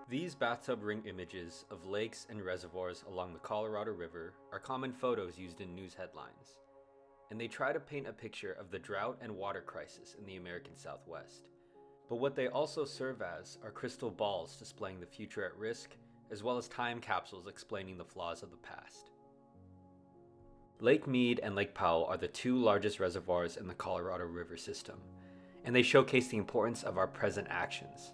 These bathtub ring images of lakes and reservoirs along the Colorado River are common photos used in news headlines, and they try to paint a picture of the drought and water crisis in the American Southwest. But what they also serve as are crystal balls displaying the future at risk, as well as time capsules explaining the flaws of the past. Lake Mead and Lake Powell are the two largest reservoirs in the Colorado River system, and they showcase the importance of our present actions.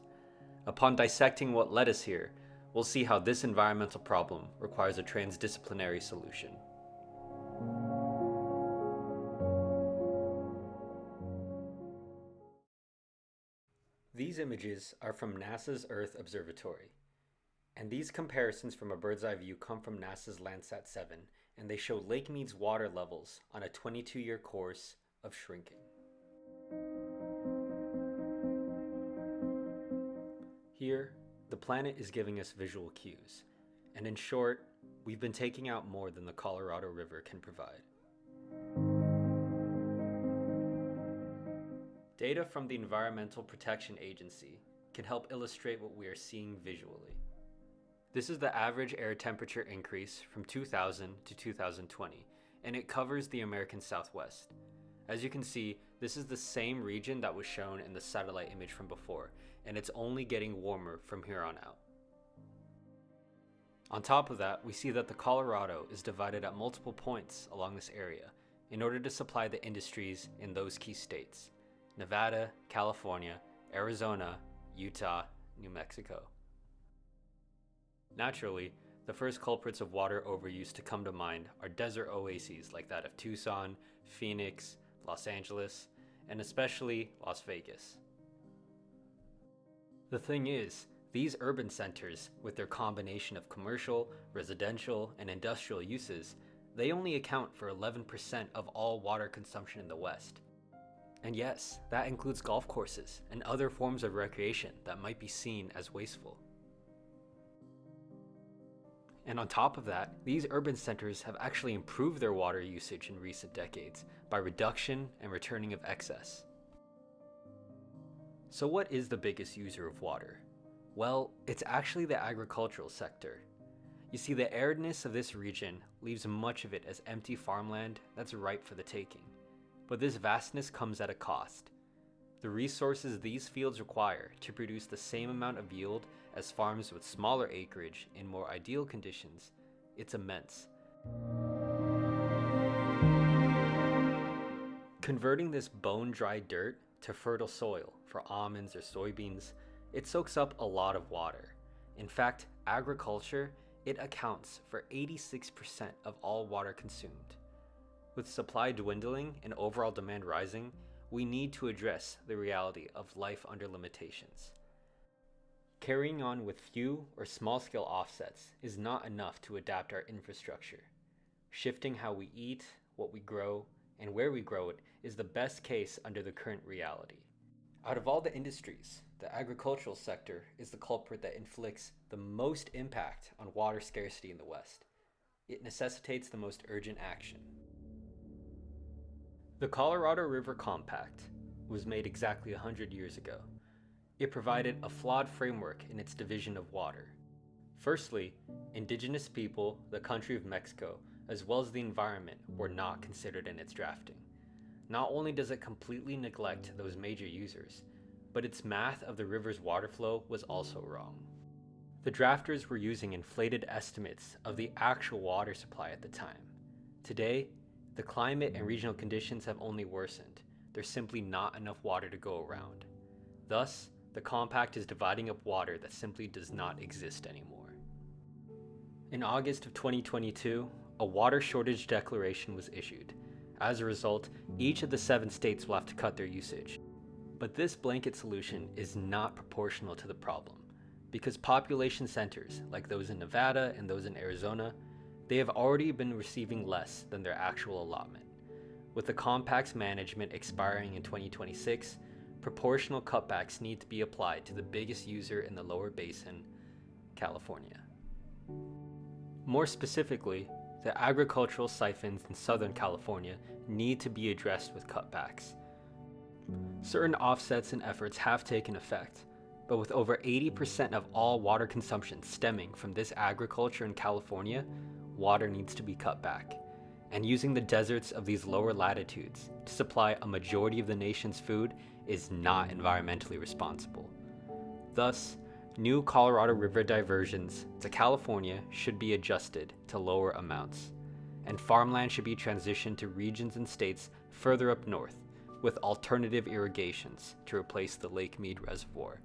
Upon dissecting what led us here, we'll see how this environmental problem requires a transdisciplinary solution. These images are from NASA's Earth Observatory, and these comparisons from a bird's eye view come from NASA's Landsat 7, and they show Lake Mead's water levels on a 22-year course of shrinking. Here, the planet is giving us visual cues, and in short, we've been taking out more than the Colorado River can provide. Data from the Environmental Protection Agency can help illustrate what we are seeing visually. This is the average air temperature increase from 2000 to 2020, and it covers the American Southwest. As you can see, this is the same region that was shown in the satellite image from before, and it's only getting warmer from here on out. On top of that, we see that the Colorado is divided at multiple points along this area in order to supply the industries in those key states: Nevada, California, Arizona, Utah, New Mexico. Naturally, the first culprits of water overuse to come to mind are desert oases like that of Tucson, Phoenix, Los Angeles, and especially Las Vegas. The thing is, these urban centers, with their combination of commercial, residential, and industrial uses, they only account for 11% of all water consumption in the West. And yes, that includes golf courses and other forms of recreation that might be seen as wasteful. And on top of that, these urban centers have actually improved their water usage in recent decades by reduction and returning of excess. So what is the biggest user of water? Well, it's actually the agricultural sector. You see, the aridness of this region leaves much of it as empty farmland that's ripe for the taking. But this vastness comes at a cost. The resources these fields require to produce the same amount of yield as farms with smaller acreage in more ideal conditions, it's immense. Converting this bone-dry dirt to fertile soil for almonds or soybeans, it soaks up a lot of water. In fact, agriculture, it accounts for 86% of all water consumed. With supply dwindling and overall demand rising, we need to address the reality of life under limitations. Carrying on with few or small-scale offsets is not enough to adapt our infrastructure. Shifting how we eat, what we grow, and where we grow it is the best case under the current reality. Out of all the industries, the agricultural sector is the culprit that inflicts the most impact on water scarcity in the West. It necessitates the most urgent action. The Colorado River Compact was made exactly 100 years ago. It provided a flawed framework in its division of water. Firstly, indigenous people, the country of Mexico, as well as the environment were not considered in its drafting. Not only does it completely neglect those major users, but its math of the river's water flow was also wrong. The drafters were using inflated estimates of the actual water supply at the time. Today, the climate and regional conditions have only worsened. There's simply not enough water to go around. Thus, the compact is dividing up water that simply does not exist anymore. In August of 2022, a water shortage declaration was issued. As a result, each of the 7 states will have to cut their usage. But this blanket solution is not proportional to the problem, because population centers, like those in Nevada and those in Arizona, they have already been receiving less than their actual allotment. With the compact's management expiring in 2026, proportional cutbacks need to be applied to the biggest user in the lower basin, California. More specifically, the agricultural siphons in Southern California need to be addressed with cutbacks. Certain offsets and efforts have taken effect, but with over 80% of all water consumption stemming from this agriculture in California, water needs to be cut back. And using the deserts of these lower latitudes to supply a majority of the nation's food is not environmentally responsible. Thus, new Colorado River diversions to California should be adjusted to lower amounts, and farmland should be transitioned to regions and states further up north with alternative irrigations to replace the Lake Mead Reservoir.